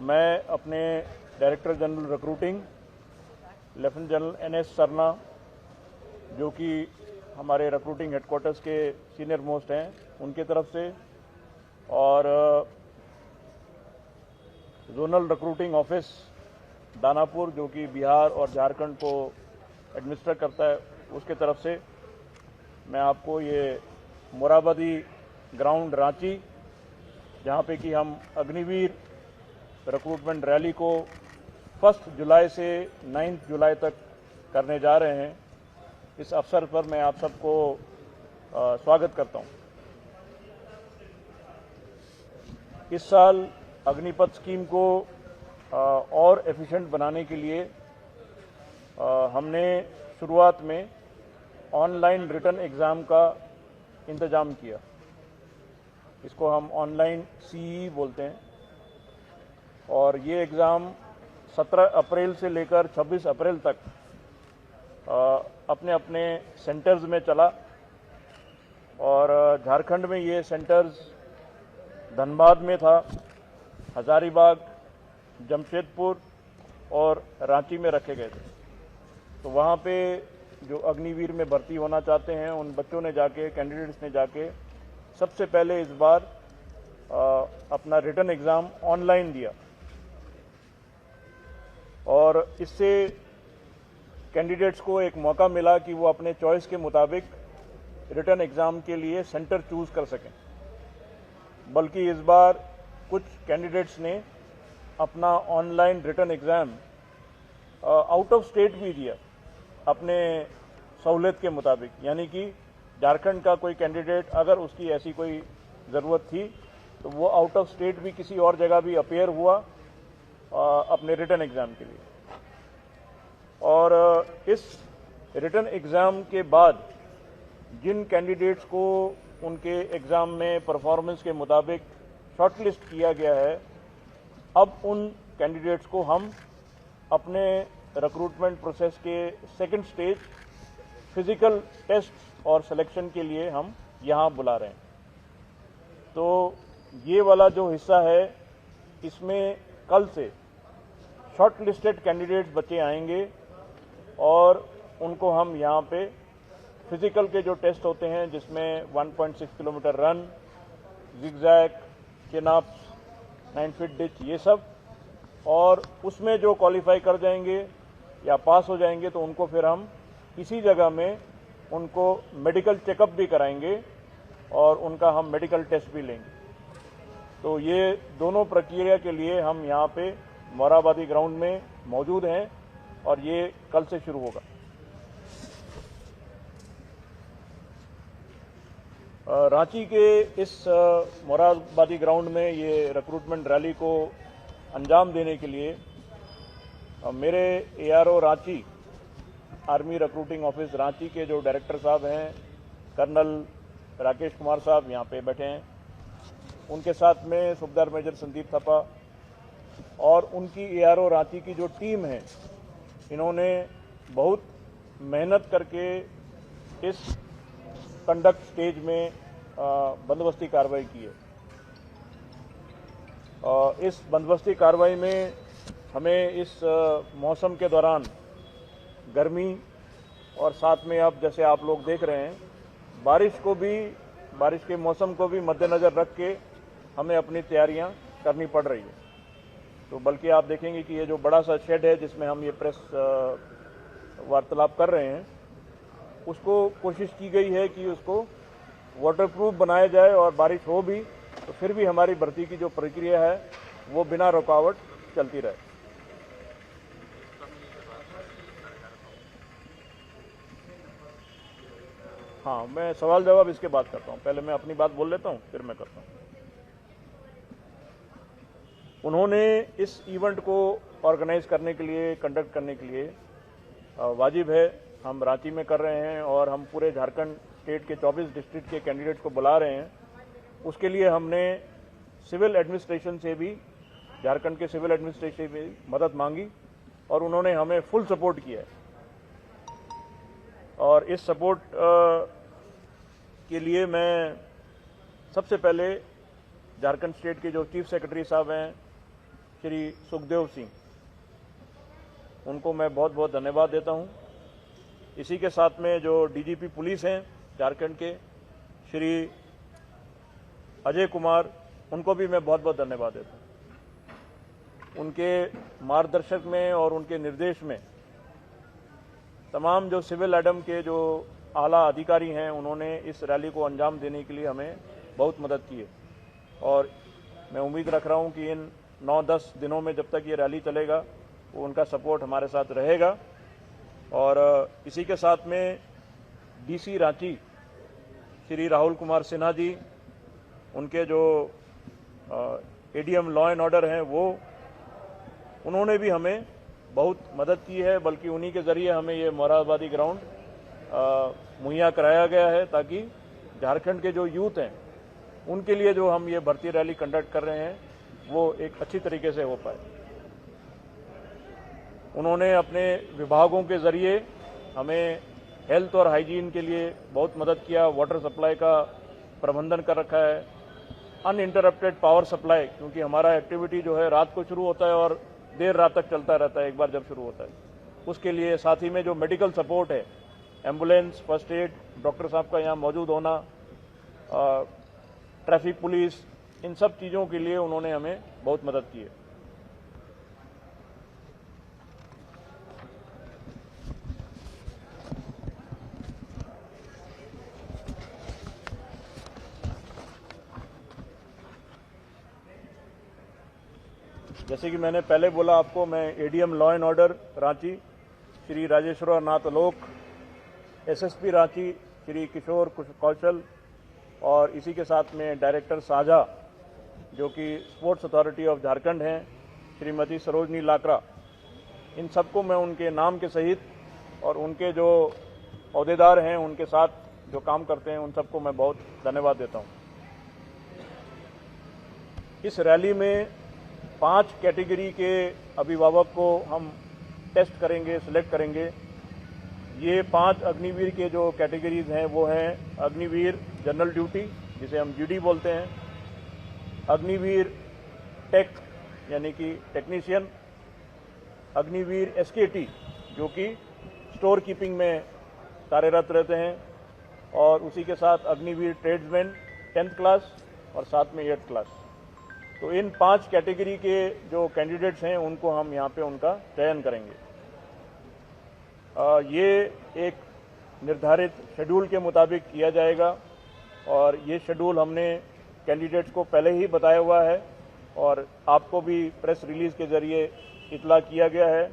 मैं अपने director general recruiting lieutenant general NS Sarna, जो कि हमारे रिक्रूटिंग हेडक्वार्टर्स के सीनियर मोस्ट हैं, उनके तरफ से, और जोनल रिक्रूटिंग ऑफिस दानापुर, जो कि बिहार और झारखंड को एडमिनिस्टर करता है, उसके तरफ से मैं आपको ये मोराबादी ग्राउंड रांची, जहाँ पे कि हम अग्निवीर रिक्रूटमेंट रैली को 1 जुलाई से 9 जुलाई तक करने जा रहे हैं, इस अवसर पर मैं आप सबको स्वागत करता हूँ। इस साल अग्निपथ स्कीम को और एफिशिएंट बनाने के लिए हमने शुरुआत में ऑनलाइन रिटन एग्ज़ाम का इंतज़ाम किया। इसको हम ऑनलाइन CE बोलते हैं, और ये एग्ज़ाम 17 अप्रैल से लेकर 26 अप्रैल तक अपने अपने सेंटर्स में चला। और झारखंड में ये सेंटर्स धनबाद में था, हजारीबाग, जमशेदपुर और रांची में रखे गए थे। तो वहाँ पे जो अग्निवीर में भर्ती होना चाहते हैं, उन बच्चों ने जाके, कैंडिडेट्स ने जाके सबसे पहले इस बार अपना रिटन एग्ज़ाम ऑनलाइन दिया, और इससे कैंडिडेट्स को एक मौका मिला कि वो अपने चॉइस के मुताबिक रिटन एग्ज़ाम के लिए सेंटर चूज कर सकें। बल्कि इस बार कुछ कैंडिडेट्स ने अपना online written exam out of state भी दिया अपने सहूलियत के मुताबिक। यानी कि झारखंड का कोई कैंडिडेट, अगर उसकी ऐसी कोई ज़रूरत थी, तो वो आउट ऑफ स्टेट भी किसी और जगह भी अपीयर हुआ अपने रिटन एग्ज़ाम के लिए। और इस रिटन एग्ज़ाम के बाद जिन कैंडिडेट्स को उनके एग्ज़ाम में परफॉर्मेंस के मुताबिक शॉर्टलिस्ट किया गया है, अब उन कैंडिडेट्स को हम अपने रिक्रूटमेंट प्रोसेस के सेकंड स्टेज फिजिकल टेस्ट और सिलेक्शन के लिए हम यहाँ बुला रहे हैं। तो ये वाला जो हिस्सा है, इसमें कल से शॉर्टलिस्टेड कैंडिडेट्स बच्चे आएंगे और उनको हम यहाँ पे फिजिकल के जो टेस्ट होते हैं, जिसमें 1.6 kilometre run, zigzag, chin ups, 9 feet ditch, ये सब, और उसमें जो क्वालिफाई कर जाएंगे या पास हो जाएंगे तो उनको फिर हम इसी जगह में उनको मेडिकल चेकअप भी कराएंगे और उनका हम मेडिकल टेस्ट भी लेंगे। तो ये दोनों प्रक्रिया के लिए हम यहाँ पे मोराबादी ग्राउंड में मौजूद हैं, और ये कल से शुरू होगा। रांची के इस मोराबादी ग्राउंड में ये रिक्रूटमेंट रैली को अंजाम देने के लिए मेरे ARO Ranchi, army recruiting office Ranchi के जो डायरेक्टर साहब हैं, कर्नल राकेश कुमार साहब यहाँ पे बैठे हैं, उनके साथ में सूबेदार मेजर संदीप थप्पा और उनकी ARO रांची की जो टीम है, इन्होंने बहुत मेहनत करके इस कंडक्ट स्टेज में बंदोबस्ती कार्रवाई की है। इस बंदोबस्ती कार्रवाई में हमें इस मौसम के दौरान गर्मी और साथ में अब जैसे आप लोग देख रहे हैं, बारिश के मौसम को भी मद्देनज़र रख के हमें अपनी तैयारियां करनी पड़ रही है। तो बल्कि आप देखेंगे कि ये जो बड़ा सा शेड है जिसमें हम ये प्रेस वार्तालाप कर रहे हैं, उसको कोशिश की गई है कि उसको वाटरप्रूफ बनाया जाए, और बारिश हो भी तो फिर भी हमारी भर्ती की जो प्रक्रिया है वो बिना रुकावट चलती रहे। हाँ, मैं सवाल जवाब इसके बाद करता हूँ, पहले मैं अपनी बात बोल लेता हूँ, फिर मैं करता हूँ। उन्होंने इस इवेंट को ऑर्गेनाइज करने के लिए, कंडक्ट करने के लिए, वाजिब है हम रांची में कर रहे हैं और हम पूरे झारखंड स्टेट के 24 डिस्ट्रिक्ट के कैंडिडेट्स को बुला रहे हैं। उसके लिए हमने सिविल एडमिनिस्ट्रेशन से भी, झारखंड के सिविल एडमिनिस्ट्रेशन से भी मदद मांगी, और उन्होंने हमें फुल सपोर्ट किया है। और इस सपोर्ट के लिए मैं सबसे पहले झारखंड स्टेट के जो चीफ सेक्रेटरी साहब हैं, श्री सुखदेव सिंह, उनको मैं बहुत बहुत धन्यवाद देता हूं। इसी के साथ में जो डीजीपी पुलिस हैं झारखंड के श्री अजय कुमार, उनको भी मैं बहुत बहुत धन्यवाद देता हूं। उनके मार्गदर्शक में और उनके निर्देश में तमाम जो सिविल एडम के जो आला अधिकारी हैं, उन्होंने इस रैली को अंजाम देने के लिए हमें बहुत मदद की है। और मैं उम्मीद रख रहा हूं कि इन 9-10 दिनों में जब तक ये रैली चलेगा वो उनका सपोर्ट हमारे साथ रहेगा। और इसी के साथ में डीसी रांची श्री राहुल कुमार सिन्हा जी, उनके जो एडीएम लॉ एंड ऑर्डर हैं, वो उन्होंने भी हमें बहुत मदद की है। बल्कि उन्हीं के जरिए हमें ये मोरादाबादी ग्राउंड मुहैया कराया गया है, ताकि झारखंड के जो यूथ हैं उनके लिए जो हम ये भर्ती रैली कंडक्ट कर रहे हैं वो एक अच्छी तरीके से हो पाए। उन्होंने अपने विभागों के जरिए हमें हेल्थ और हाइजीन के लिए बहुत मदद किया। वाटर सप्लाई का प्रबंधन कर रखा है, अनइंटरप्टेड पावर सप्लाई, क्योंकि हमारा एक्टिविटी जो है रात को शुरू होता है और देर रात तक चलता रहता है एक बार जब शुरू होता है। उसके लिए साथ ही में जो मेडिकल सपोर्ट है, एम्बुलेंस, फर्स्ट एड, डॉक्टर साहब का यहाँ मौजूद होना, ट्रैफिक पुलिस, इन सब चीज़ों के लिए उन्होंने हमें बहुत मदद की है। जैसे कि मैंने पहले बोला आपको, मैं ADM law and order Ranchi Shri Rajeshwar Nath Alok, SSP Ranchi Shri Kishore Kaushal, और इसी के साथ में डायरेक्टर साझा जो कि स्पोर्ट्स अथॉरिटी ऑफ झारखंड हैं श्रीमती सरोजनी लाकरा, इन सबको मैं उनके नाम के सहित और उनके जो अहदेदार हैं उनके साथ जो काम करते हैं उन सबको मैं बहुत धन्यवाद देता हूं। इस रैली में 5 कैटेगरी के अभिभावक को हम टेस्ट करेंगे, सिलेक्ट करेंगे। ये 5 अग्निवीर के जो कैटेगरीज हैं वो हैं अग्निवीर जनरल ड्यूटी, जिसे हम जीडी बोलते हैं, अग्निवीर टेक यानी कि टेक्नीशियन, अग्निवीर एसकेटी जो कि स्टोर कीपिंग में कार्यरत रहते हैं, और उसी के साथ अग्निवीर ट्रेड्समैन 10th क्लास और साथ में 8th क्लास। तो इन 5 कैटेगरी के जो कैंडिडेट्स हैं उनको हम यहाँ पे उनका चयन करेंगे। ये एक निर्धारित शेड्यूल के मुताबिक किया जाएगा, और ये शेड्यूल हमने कैंडिडेट्स को पहले ही बताया हुआ है और आपको भी प्रेस रिलीज के जरिए इतला किया गया है।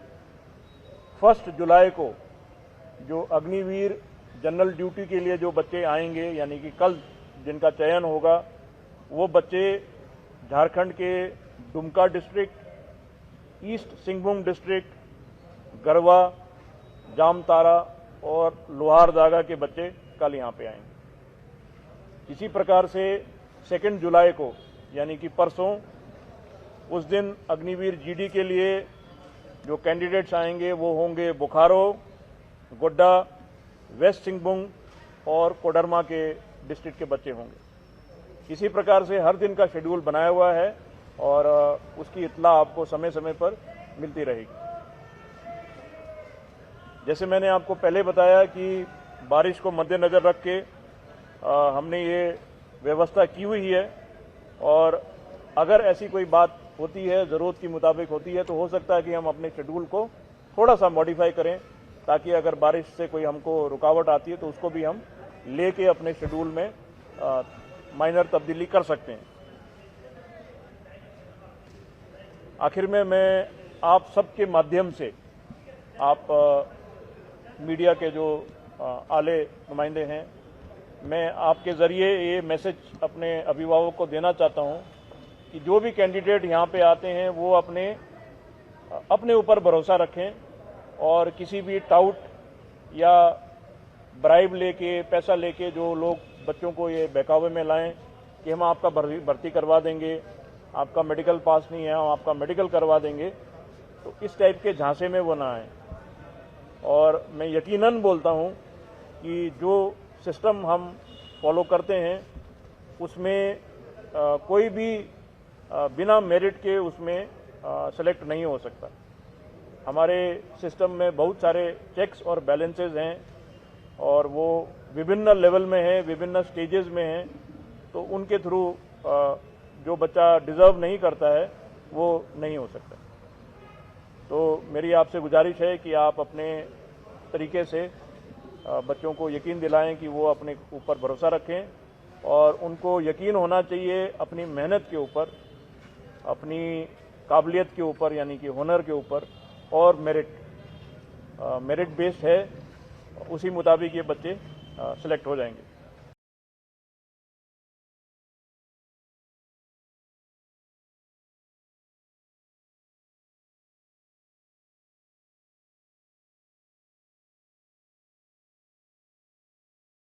1 जुलाई को जो अग्निवीर जनरल ड्यूटी के लिए जो बच्चे आएंगे, यानी कि कल जिनका चयन होगा, वो बच्चे झारखंड के Dumka district, east Singhbhum district, Garhwa, Jamtara और लोहारदगा के बच्चे कल यहाँ पे आएंगे। इसी प्रकार से 2 जुलाई को यानी कि परसों, उस दिन अग्निवीर जीडी के लिए जो कैंडिडेट्स आएंगे वो होंगे बोकारो, गोड्डा, वेस्ट सिंहभूम और कोडरमा के डिस्ट्रिक्ट के बच्चे होंगे। इसी प्रकार से हर दिन का शेड्यूल बनाया हुआ है और उसकी इत्तला आपको समय समय पर मिलती रहेगी। जैसे मैंने आपको पहले बताया कि बारिश को मद्देनजर रख के हमने ये व्यवस्था की हुई है, और अगर ऐसी कोई बात होती है, ज़रूरत के मुताबिक होती है, तो हो सकता है कि हम अपने शेड्यूल को थोड़ा सा मॉडिफाई करें, ताकि अगर बारिश से कोई हमको रुकावट आती है तो उसको भी हम लेके अपने शेड्यूल में माइनर तब्दीली कर सकते हैं। आखिर में मैं आप सबके माध्यम से, आप मीडिया के जो आले नुमाइंदे हैं, मैं आपके ज़रिए ये मैसेज अपने अभिभावक को देना चाहता हूं कि जो भी कैंडिडेट यहाँ पे आते हैं वो अपने ऊपर भरोसा रखें, और किसी भी टाउट या ब्राइब लेके, पैसा लेके जो लोग बच्चों को ये बहकावे में लाएं कि हम आपका भर्ती करवा देंगे, आपका मेडिकल पास नहीं है, हम आपका मेडिकल करवा देंगे, तो इस टाइप के झांसे में वो ना आए। और मैं यकीनन बोलता हूं कि जो सिस्टम हम फॉलो करते हैं उसमें कोई भी बिना मेरिट के उसमें सेलेक्ट नहीं हो सकता। हमारे सिस्टम में बहुत सारे चेक्स और बैलेंसेस हैं और वो विभिन्न लेवल में हैं, विभिन्न स्टेजेस में हैं, तो उनके थ्रू जो बच्चा डिज़र्व नहीं करता है वो नहीं हो सकता। तो मेरी आपसे गुजारिश है कि आप अपने तरीके से बच्चों को यकीन दिलाएं कि वो अपने ऊपर भरोसा रखें और उनको यकीन होना चाहिए अपनी मेहनत के ऊपर, अपनी काबिलियत के ऊपर यानी कि हुनर के ऊपर, और मेरिट बेस्ड है, उसी मुताबिक ये बच्चे सेलेक्ट हो जाएंगे।